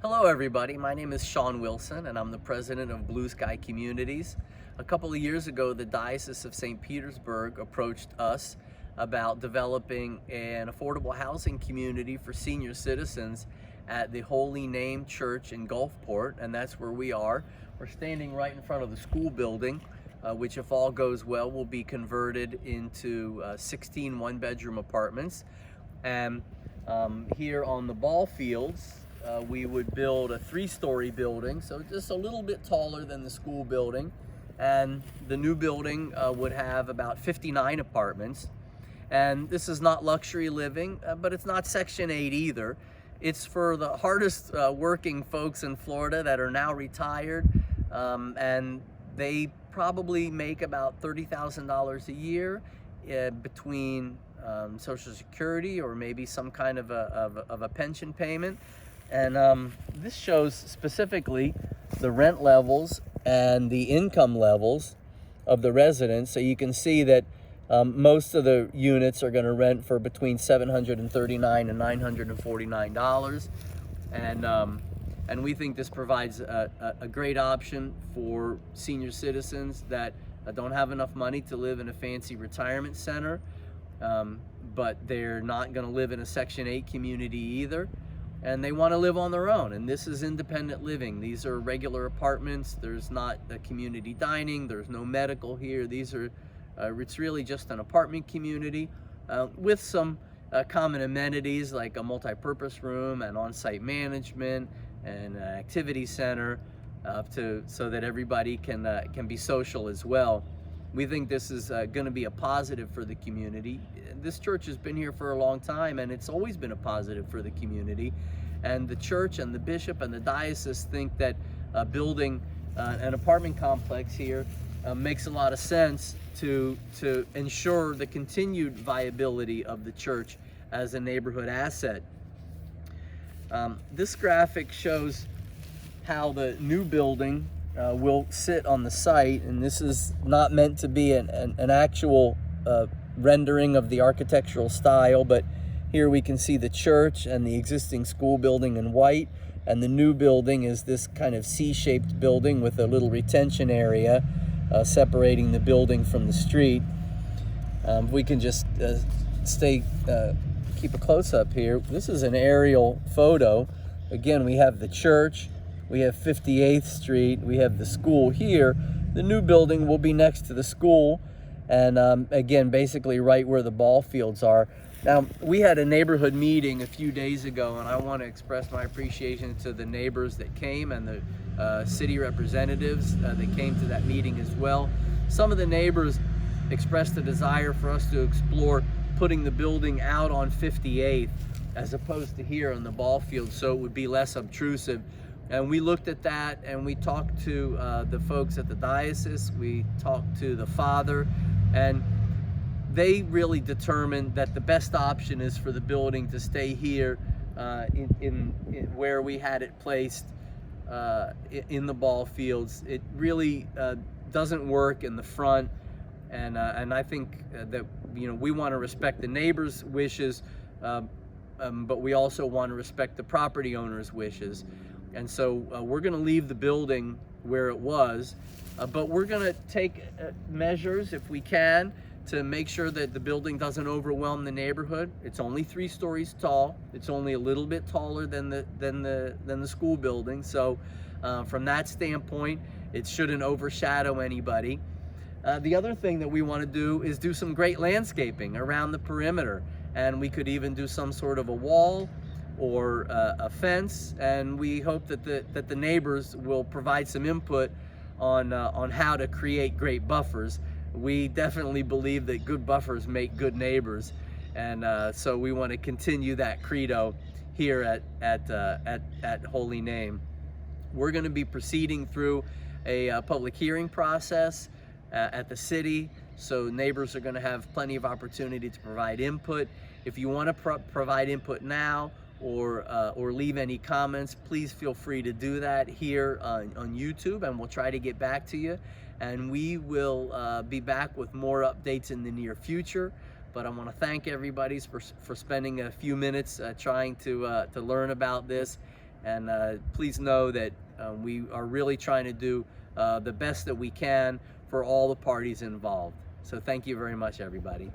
Hello everybody, my name is Shawn Wilson and I'm the president of Blue Sky Communities. A couple of years ago, the Diocese of St. Petersburg approached us about developing an affordable housing community for senior citizens at the Holy Name Church in Gulfport, and that's where we are. We're standing right in front of the school building, which if all goes well will be converted into 16 one-bedroom apartments. And here on the ball fields, we would build a 3-story building, so just a little bit taller than the school building, and the new building would have about 59 apartments. And this is not luxury living, but it's not Section 8 either. It's for the hardest working folks in Florida that are now retired, and they probably make about $30,000 a year between Social Security or maybe some kind of a pension payment. And this shows specifically the rent levels and the income levels of the residents. So you can see that most of the units are going to rent for between $739 and $949. And we think this provides a great option for senior citizens that don't have enough money to live in a fancy retirement center, but they're not going to live in a Section 8 community either. And they want to live on their own, and this is independent living. These are regular apartments. There's not a community dining, there's no medical here. These are it's really just an apartment community with some common amenities like a multi-purpose room and on-site management and an activity center so that everybody can be social as well. We think this is going to be a positive for the community. This church has been here for a long time, and it's always been a positive for the community. And the church and the bishop and the diocese think that building an apartment complex here makes a lot of sense to ensure the continued viability of the church as a neighborhood asset. This graphic shows how the new building will sit on the site, and this is not meant to be an actual rendering of the architectural style, but here we can see the church and the existing school building in white, and the new building is this kind of C-shaped building with a little retention area separating the building from the street. We can just keep a close-up here. This is an aerial photo. Again, we have the church, we have 58th Street, we have the school here. The new building will be next to the school, and again, basically right where the ball fields are. Now, we had a neighborhood meeting a few days ago, and I want to express my appreciation to the neighbors that came and the city representatives that came to that meeting as well. Some of the neighbors expressed a desire for us to explore putting the building out on 58th as opposed to here on the ball field, so it would be less obtrusive. And we looked at that, and we talked to the folks at the diocese, we talked to the father, and they really determined that the best option is for the building to stay here in where we had it placed in the ball fields. It really doesn't work in the front, and I think that we want to respect the neighbors' wishes, but we also want to respect the property owner's wishes. And so we're going to leave the building where it was, but we're going to take measures if we can to make sure that the building doesn't overwhelm the neighborhood. It's only 3 stories tall. It's only a little bit taller than the school building. So from that standpoint, it shouldn't overshadow anybody. The other thing that we want to do is do some great landscaping around the perimeter, and we could even do some sort of a wall or a fence, and we hope that the neighbors will provide some input on how to create great buffers. We definitely believe that good buffers make good neighbors, and so we want to continue that credo here at Holy Name. We're going to be proceeding through a public hearing process at the city, so neighbors are going to have plenty of opportunity to provide input. If you want to provide input now or leave any comments, please feel free to do that here on YouTube, and we'll try to get back to you. And we will be back with more updates in the near future. But I want to thank everybody for spending a few minutes trying to learn about this. And please know that we are really trying to do the best that we can for all the parties involved. So thank you very much, everybody.